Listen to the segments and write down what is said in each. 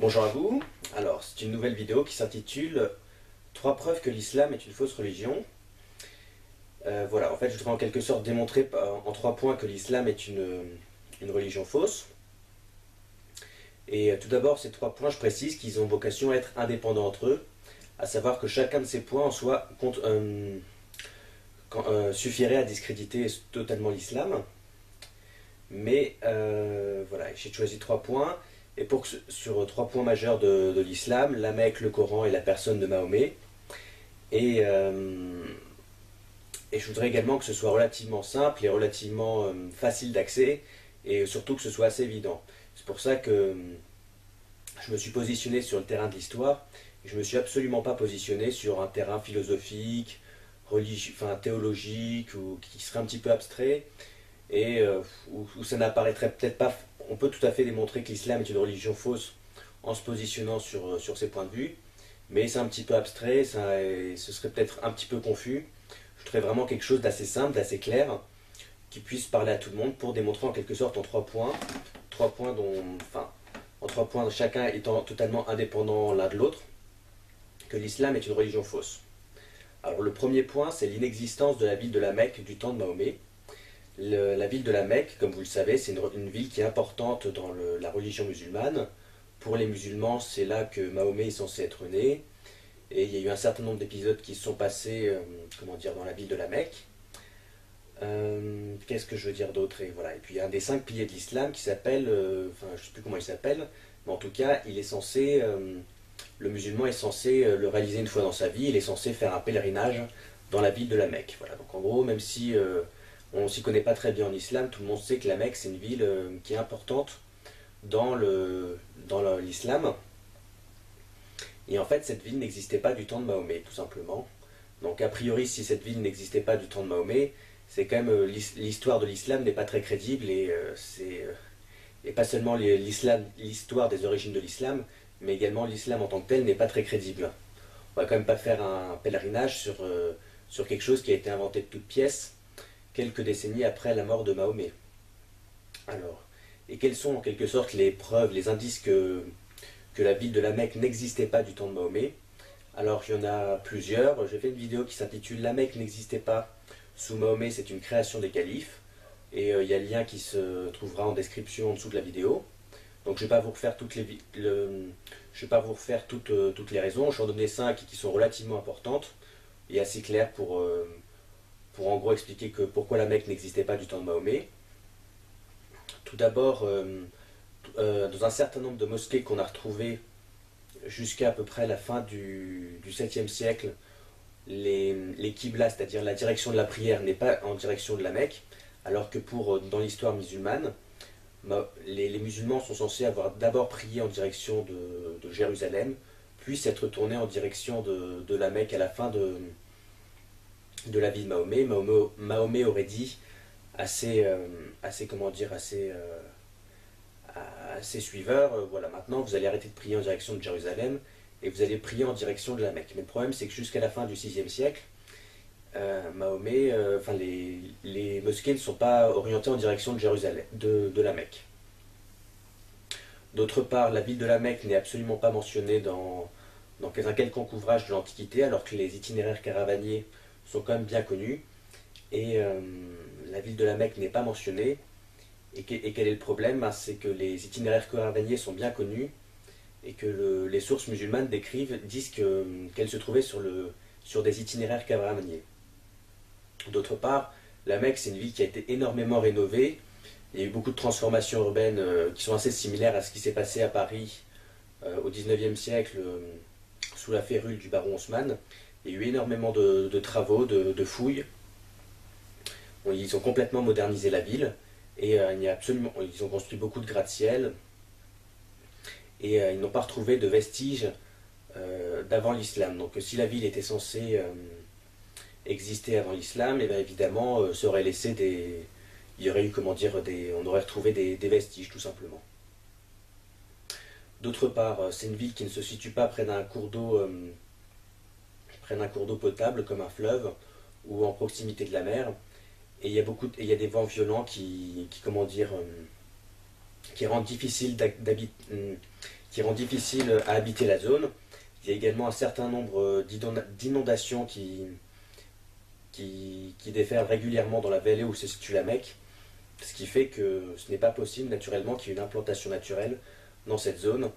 Bonjour à vous. Alors, c'est une nouvelle vidéo qui s'intitule 3 preuves que l'islam est une fausse religion. Voilà, en fait, je voudrais en quelque sorte démontrer en 3 points que l'islam est une religion fausse. Et tout d'abord, ces 3 points, je précise qu'ils ont vocation à être indépendants entre eux, à savoir que chacun de ces points en soi suffirait à discréditer totalement l'islam. Mais voilà, j'ai choisi 3 points. Et sur 3 points majeurs de l'islam, la Mecque, le Coran et la personne de Mahomet. Et, euh, et je voudrais également que ce soit relativement simple et relativement facile d'accès, et surtout que ce soit assez évident. C'est pour ça que je me suis positionné sur le terrain de l'histoire, et je ne me suis absolument pas positionné sur un terrain philosophique, religieux, enfin théologique, ou qui serait un petit peu abstrait, et où ça n'apparaîtrait peut-être pas. On peut tout à fait démontrer que l'islam est une religion fausse en se positionnant sur ces points de vue, mais c'est un petit peu abstrait, et ce serait peut-être un petit peu confus. Je voudrais vraiment quelque chose d'assez simple, d'assez clair, qui puisse parler à tout le monde pour démontrer en quelque sorte en 3 points en 3 points chacun étant totalement indépendant l'un de l'autre, que l'islam est une religion fausse. Alors le premier point, c'est l'inexistence de la ville de la Mecque du temps de Mahomet. La ville de la Mecque, comme vous le savez, c'est une ville qui est importante dans la religion musulmane. Pour les musulmans, c'est là que Mahomet est censé être né. Et il y a eu un certain nombre d'épisodes qui se sont passés comment dire, dans la ville de la Mecque. Qu'est-ce que je veux dire d'autre? Et voilà. Et puis il y a un des 5 piliers de l'islam qui s'appelle, enfin je ne sais plus comment il s'appelle, mais en tout cas il est censé, le musulman est censé le réaliser une fois dans sa vie, il est censé faire un pèlerinage dans la ville de la Mecque. Voilà. Donc en gros, même si on ne s'y connaît pas très bien en islam, tout le monde sait que la Mecque c'est une ville qui est importante dans l'islam. Et en fait cette ville n'existait pas du temps de Mahomet, tout simplement. Donc a priori, si cette ville n'existait pas du temps de Mahomet, c'est quand même l'histoire de l'islam n'est pas très crédible, et pas seulement l'histoire des origines de l'islam, mais également l'islam en tant que tel n'est pas très crédible. On va quand même pas faire un pèlerinage sur quelque chose qui a été inventé de toutes pièces quelques décennies après la mort de Mahomet. Alors, et quelles sont en quelque sorte les preuves, les indices que la ville de la Mecque n'existait pas du temps de Mahomet? Alors il y en a plusieurs. J'ai fait une vidéo qui s'intitule La Mecque n'existait pas sous Mahomet, c'est une création des califes. Et il y a le lien qui se trouvera en description en dessous de la vidéo. Donc je ne vais pas vous refaire je vais pas vous refaire toutes les raisons. Je vais en donner 5 qui sont relativement importantes et assez claires pour en gros expliquer pourquoi la Mecque n'existait pas du temps de Mahomet. Tout d'abord, dans un certain nombre de mosquées qu'on a retrouvées jusqu'à à peu près la fin du 7e siècle, les qiblas, c'est-à-dire la direction de la prière, n'est pas en direction de la Mecque, alors que dans l'histoire musulmane, les musulmans sont censés avoir d'abord prié en direction de Jérusalem, puis s'être tournés en direction de la Mecque à la fin de la vie de Mahomet. Mahomet aurait dit comment dire, à ses suiveurs, voilà, maintenant vous allez arrêter de prier en direction de Jérusalem et vous allez prier en direction de la Mecque. Mais le problème, c'est que jusqu'à la fin du 6e siècle, Mahomet, les mosquées ne sont pas orientées en direction de Jérusalem, de la Mecque. D'autre part, la ville de la Mecque n'est absolument pas mentionnée dans un quelconque ouvrage de l'Antiquité, alors que les itinéraires caravaniers sont quand même bien connus. Et la ville de la Mecque n'est pas mentionnée. Et quel est le problème? C'est que les itinéraires caravaniers sont bien connus et que les sources musulmanes disent qu'elle se trouvait sur des itinéraires caravaniers. D'autre part, la Mecque, c'est une ville qui a été énormément rénovée. Il y a eu beaucoup de transformations urbaines qui sont assez similaires à ce qui s'est passé à Paris au 19e siècle sous la férule du baron Haussmann. Il y a eu énormément de travaux, de fouilles. Ils ont complètement modernisé la ville et ils ont construit beaucoup de gratte-ciel et ils n'ont pas retrouvé de vestiges d'avant l'islam. Donc si la ville était censée exister avant l'islam, et bien évidemment, ça aurait laissé il y aurait eu, comment dire, on aurait retrouvé des vestiges tout simplement. D'autre part, c'est une ville qui ne se situe pas près d'un cours d'eau potable comme un fleuve ou en proximité de la mer. Et il y a des vents violents comment dire, qui rend difficile à habiter la zone. Il y a également un certain nombre d'inondations qui déferlent régulièrement dans la vallée où se situe la Mecque, ce qui fait que ce n'est pas possible naturellement qu'il y ait une implantation naturelle dans cette zone.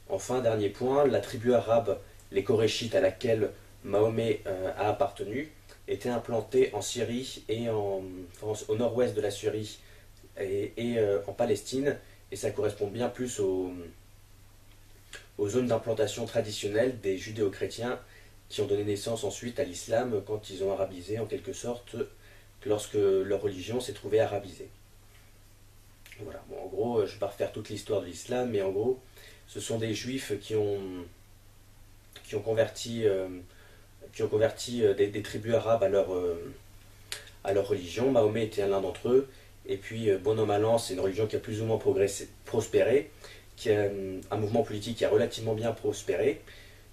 Enfin, dernier point, la tribu arabe, les Koréchites, à laquelle Mahomet a appartenu, était implantée en Syrie et au nord-ouest de la Syrie et en Palestine, et ça correspond bien plus aux zones d'implantation traditionnelles des judéo-chrétiens qui ont donné naissance ensuite à l'islam quand ils ont arabisé en quelque sorte lorsque leur religion s'est trouvée arabisée. Voilà, bon, en gros, je ne vais pas refaire toute l'histoire de l'islam, mais en gros, ce sont des juifs qui ont converti, des tribus arabes à leur religion. Mahomet était l'un d'entre eux, et puis bon an mal an, c'est une religion qui a plus ou moins prospéré, qui a un mouvement politique qui a relativement bien prospéré,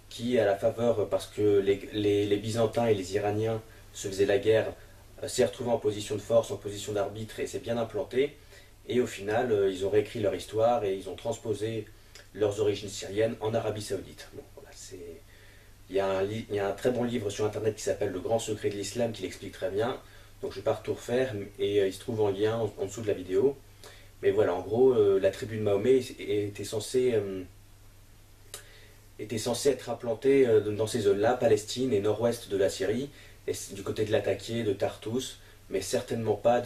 qui à la faveur, parce que les Byzantins et les Iraniens se faisaient la guerre, s'est retrouvé en position de force, en position d'arbitre et s'est bien implanté. Et au final, ils ont réécrit leur histoire et ils ont transposé leurs origines syriennes en Arabie Saoudite. Bon, voilà, il y a un très bon livre sur internet qui s'appelle Le Grand Secret de l'Islam qui l'explique très bien. Donc je ne vais pas tout refaire et il se trouve en lien en dessous de la vidéo. Mais voilà, en gros, la tribu de Mahomet était censée être implantée dans ces zones-là, Palestine et nord-ouest de la Syrie, et du côté de Latakia, de Tartous, mais certainement pas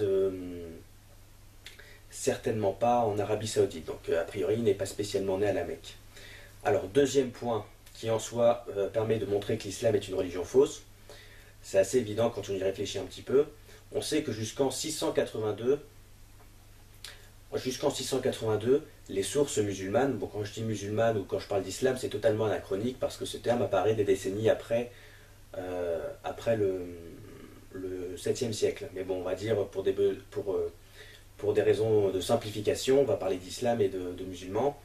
en Arabie Saoudite. Donc a priori, il n'est pas spécialement né à la Mecque. Alors deuxième point qui en soi permet de montrer que l'islam est une religion fausse, c'est assez évident quand on y réfléchit un petit peu. On sait que jusqu'en 682, les sources musulmanes, bon, quand je dis musulmanes ou quand je parle d'islam, c'est totalement anachronique parce que ce terme apparaît des décennies après le 7e siècle. Mais bon, on va dire pour des raisons de simplification, on va parler d'islam et de musulmans.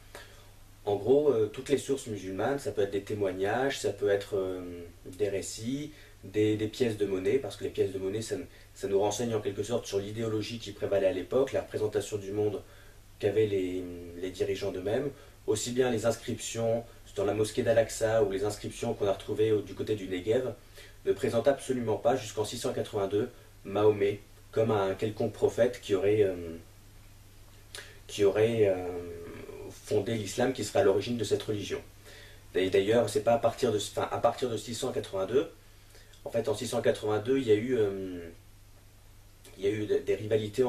En gros, toutes les sources musulmanes, ça peut être des témoignages, ça peut être des récits, des pièces de monnaie, parce que les pièces de monnaie, ça nous renseigne en quelque sorte sur l'idéologie qui prévalait à l'époque, la représentation du monde qu'avaient les dirigeants d'eux-mêmes, aussi bien les inscriptions dans la mosquée d'Al-Aqsa ou les inscriptions qu'on a retrouvées du côté du Negev, ne présentent absolument pas, jusqu'en 682, Mahomet comme un quelconque prophète qui aurait fondé l'islam, qui serait à l'origine de cette religion. D'ailleurs, c'est pas à partir de 682. En fait, en 682, il y a eu des rivalités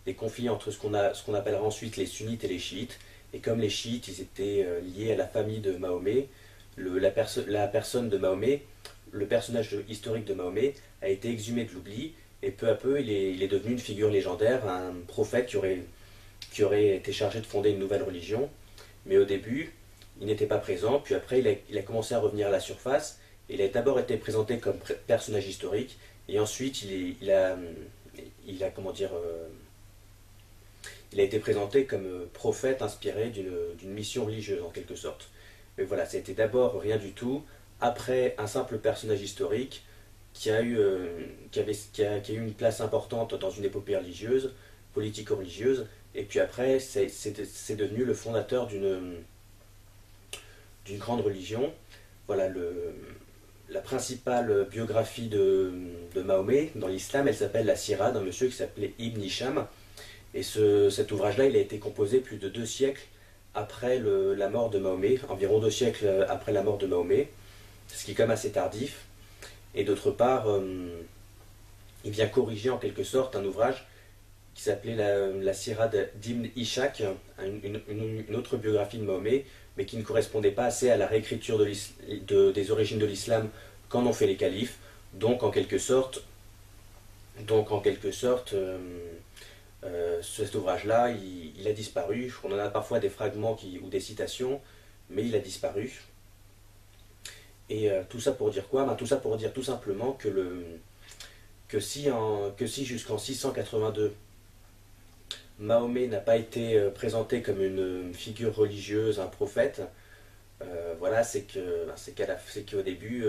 des conflits entre ce qu'on appellera ensuite les sunnites et les chiites. Et comme les chiites, ils étaient liés à la famille de Mahomet, la personne de Mahomet, le personnage historique de Mahomet, a été exhumé de l'oubli. Et peu à peu, il est devenu une figure légendaire, un prophète qui aurait été chargé de fonder une nouvelle religion. Mais au début, il n'était pas présent. Puis après, il a commencé à revenir à la surface. Il a d'abord été présenté comme personnage historique. Et ensuite, il a été présenté comme prophète inspiré d'une mission religieuse, en quelque sorte. Mais voilà, c'était d'abord rien du tout. Après, un simple personnage historique qui a eu une place importante dans une épopée religieuse, politico-religieuse, et puis après, c'est devenu le fondateur d'une grande religion. Voilà, la principale biographie de Mahomet dans l'islam, elle s'appelle la Sira d'un monsieur qui s'appelait Ibn Hisham, et cet ouvrage-là, il a été composé plus de 2 siècles après la mort de Mahomet, environ 2 siècles après la mort de Mahomet, ce qui est quand même assez tardif. Et d'autre part, il vient corriger en quelque sorte un ouvrage qui s'appelait la Sira d'Ibn Ishaq, une autre biographie de Mahomet, mais qui ne correspondait pas assez à la réécriture des origines de l'islam qu'en ont fait les califes. Donc en quelque sorte cet ouvrage-là, il a disparu. On en a parfois des fragments ou des citations, mais il a disparu. Et tout ça pour dire quoi? Tout ça pour dire tout simplement que si jusqu'en 682, Mahomet n'a pas été présenté comme une figure religieuse, un prophète, voilà, c'est qu'au début,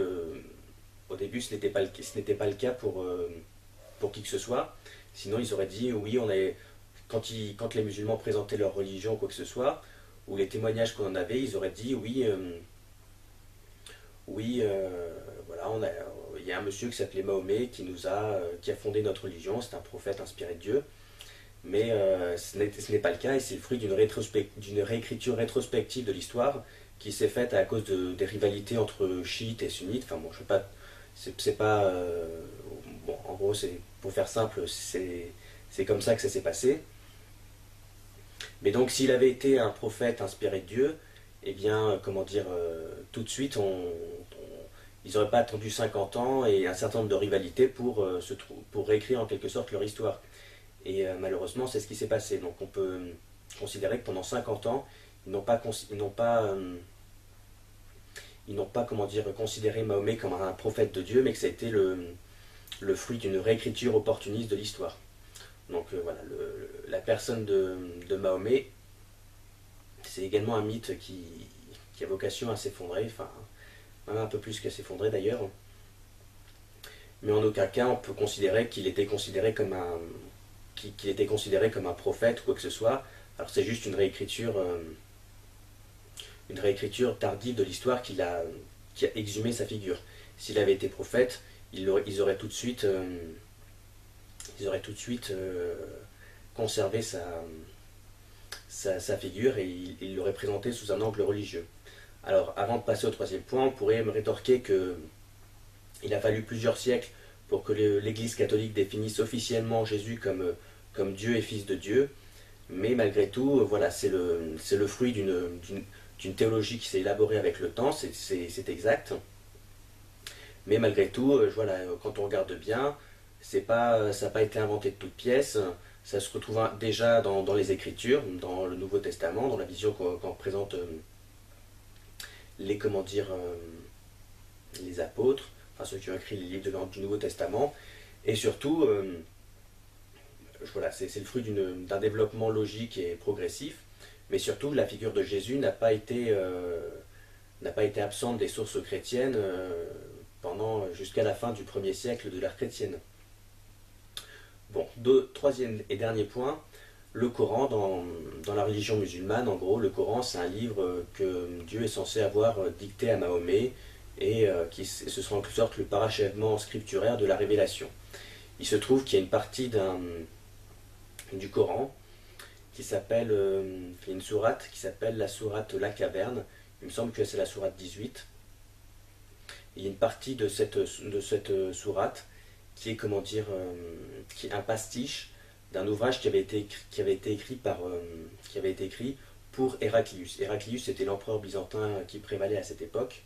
ce n'était pas le cas pour qui que ce soit. Sinon, ils auraient dit oui, quand les musulmans présentaient leur religion ou quoi que ce soit, ou les témoignages qu'on en avait, ils auraient dit oui, oui, voilà, il y a un monsieur qui s'appelait Mahomet qui a fondé notre religion, c'est un prophète inspiré de Dieu, mais ce n'est pas le cas et c'est le fruit d'une réécriture rétrospective de l'histoire qui s'est faite à cause des rivalités entre chiites et sunnites. Enfin bon, je sais pas, c'est pas, bon, en gros, pour faire simple, c'est comme ça que ça s'est passé. Mais donc, s'il avait été un prophète inspiré de Dieu, eh bien, comment dire, tout de suite, ils n'auraient pas attendu 50 ans et un certain nombre de rivalités pour réécrire en quelque sorte leur histoire. Et malheureusement, c'est ce qui s'est passé. Donc, on peut considérer que pendant 50 ans, ils n'ont pas, comment dire, considéré Mahomet comme un prophète de Dieu, mais que ça a été le fruit d'une réécriture opportuniste de l'histoire. Donc voilà, la personne de Mahomet, c'est également un mythe qui a vocation à s'effondrer, enfin, même un peu plus qu'à s'effondrer d'ailleurs. Mais en aucun cas on peut considérer qu'il était considéré comme un prophète ou quoi que ce soit. Alors c'est juste une réécriture tardive de l'histoire qui a exhumé sa figure. S'il avait été prophète, ils auraient tout de suite, conservé sa figure et ils l'auraient présenté sous un angle religieux. Alors, avant de passer au troisième point, on pourrait me rétorquer qu'il a fallu plusieurs siècles pour que l'Église catholique définisse officiellement Jésus comme Dieu et Fils de Dieu. Mais malgré tout, voilà, c'est le fruit d'une théologie qui s'est élaborée avec le temps, c'est exact. Mais malgré tout, voilà, quand on regarde bien, ça n'a pas été inventé de toutes pièces. Ça se retrouve déjà dans les Écritures, dans le Nouveau Testament, dans la vision qu'en présentent les apôtres, enfin ceux qui ont écrit les livres du Nouveau Testament. Et surtout, voilà, c'est le fruit d'un développement logique et progressif. Mais surtout, la figure de Jésus n'a pas été absente des sources chrétiennes jusqu'à la fin du 1er siècle de l'ère chrétienne. Bon, troisième et dernier point, le Coran dans la religion musulmane, en gros, le Coran c'est un livre que Dieu est censé avoir dicté à Mahomet et ce sera en quelque sorte le parachèvement scripturaire de la révélation. Il se trouve qu'il y a une partie du Coran qui s'appelle, une sourate qui s'appelle la sourate La Caverne, il me semble que c'est la sourate 18. Il y a une partie de cette sourate qui est, comment dire, qui est un pastiche d'un ouvrage qui avait été écrit pour Héraclius. Héraclius était l'empereur byzantin qui prévalait à cette époque.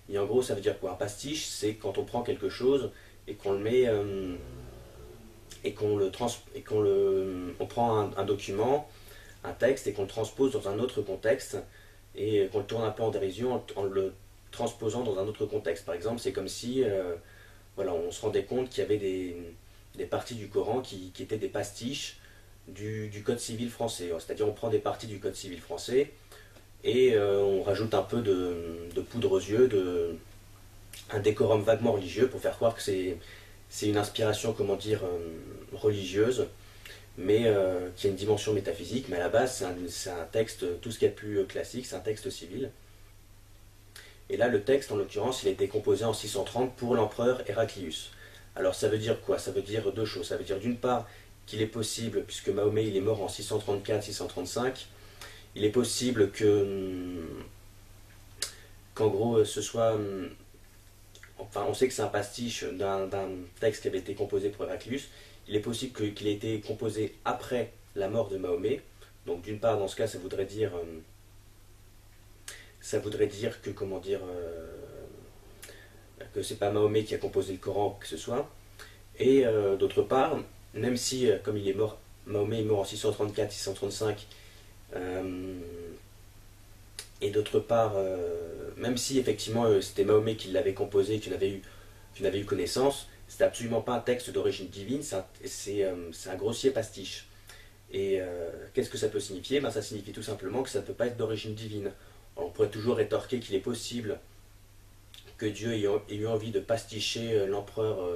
Et en gros, ça veut dire quoi? Un pastiche, c'est quand on prend quelque chose et qu'on le met on prend un document, un texte et qu'on le transpose dans un autre contexte et qu'on le tourne un peu en dérision en le transposant dans un autre contexte. Par exemple, c'est comme si voilà, on se rendait compte qu'il y avait des parties du Coran qui étaient des pastiches du Code civil français. C'est-à-dire on prend des parties du Code civil français et on rajoute un peu de poudre aux yeux, un décorum vaguement religieux pour faire croire que c'est une inspiration, comment dire, religieuse, mais qui a une dimension métaphysique, mais à la base c'est un texte, tout ce qu'il y a de plus classique, c'est un texte civil. Et là, le texte, en l'occurrence, il a été composé en 630 pour l'empereur Héraclius. Alors ça veut dire quoi? Ça veut dire deux choses. Ça veut dire d'une part qu'il est possible, puisque Mahomet il est mort en 634-635, il est possible qu'en gros ce soit... Enfin, on sait que c'est un pastiche d'un texte qui avait été composé pour Héraclius. Il est possible qu'il ait été composé après la mort de Mahomet. Donc d'une part, dans ce cas, ça voudrait dire que, comment dire, que c'est pas Mahomet qui a composé le Coran, que ce soit. Et d'autre part, même si, comme il est mort, Mahomet est mort en 634-635, et d'autre part, même si effectivement c'était Mahomet qui l'avait composé, qui n'avait eu connaissance, c'est absolument pas un texte d'origine divine, c'est un grossier pastiche. Et qu'est-ce que ça peut signifier? Ça signifie tout simplement que ça ne peut pas être d'origine divine. On pourrait toujours rétorquer qu'il est possible que Dieu ait eu envie de pasticher l'empereur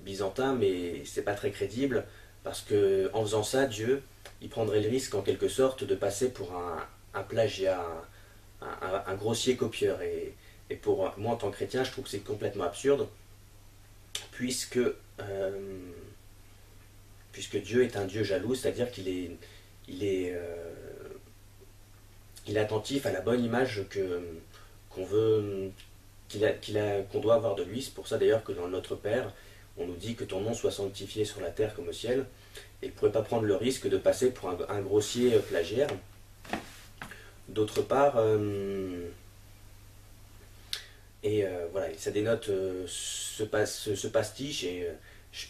byzantin, mais c'est pas très crédible, parce que en faisant ça, Dieu, il prendrait le risque en quelque sorte de passer pour un plagiat, un grossier copieur. Et pour moi, en tant que chrétien, je trouve que c'est complètement absurde, puisque, puisque Dieu est un Dieu jaloux, c'est-à-dire il est, il est attentif à la bonne image qu'on veut, qu'on doit avoir de lui. C'est pour ça d'ailleurs que dans Notre Père, on nous dit que ton nom soit sanctifié sur la terre comme au ciel, et il ne pourrait pas prendre le risque de passer pour un grossier plagiaire. D'autre part, voilà, ça dénote ce pastiche, et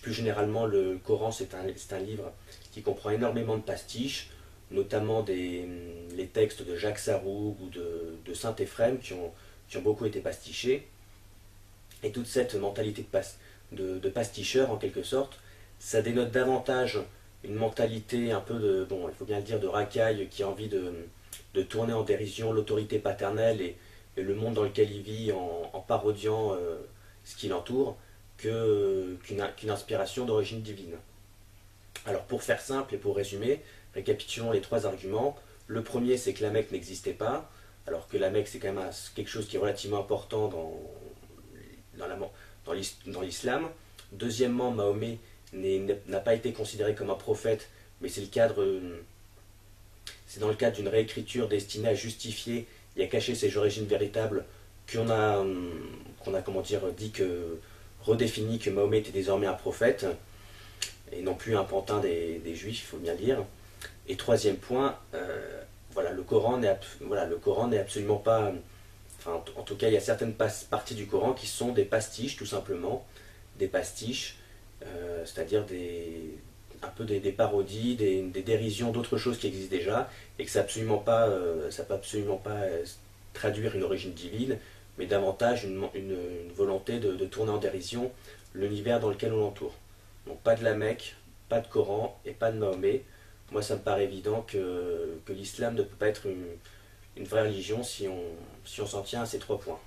plus généralement le Coran, c'est un livre qui comprend énormément de pastiches, notamment les textes de Jacques Sarroug ou de Saint Éphrem qui ont beaucoup été pastichés. Et toute cette mentalité de pasticheur, en quelque sorte, ça dénote davantage une mentalité un peu bon, il faut bien le dire, de racaille, qui a envie de tourner en dérision l'autorité paternelle et le monde dans lequel il vit en parodiant ce qui l'entoure, qu'une inspiration d'origine divine. Alors pour faire simple et pour résumer, récapitulons les trois arguments. Le premier, c'est que la Mecque n'existait pas, alors que la Mecque, c'est quand même quelque chose qui est relativement important dans l'islam. Deuxièmement, Mahomet n'a pas été considéré comme un prophète, mais c'est dans le cadre d'une réécriture destinée à justifier et à cacher ses origines véritables qu'on a comment dire, redéfini que Mahomet était désormais un prophète, et non plus un pantin des Juifs, il faut bien le dire. Et troisième point, voilà, le Coran n'est absolument pas... Enfin, en tout cas, il y a certaines parties du Coran qui sont des pastiches, tout simplement. Des pastiches, c'est-à-dire un peu des parodies, des dérisions d'autres choses qui existent déjà, et que ça peut absolument pas traduire une origine divine, mais davantage une volonté de tourner en dérision l'univers dans lequel on l'entoure. Donc pas de la Mecque, pas de Coran et pas de Mahomet. Moi, ça me paraît évident que l'islam ne peut pas être une vraie religion si on s'en tient à ces trois points.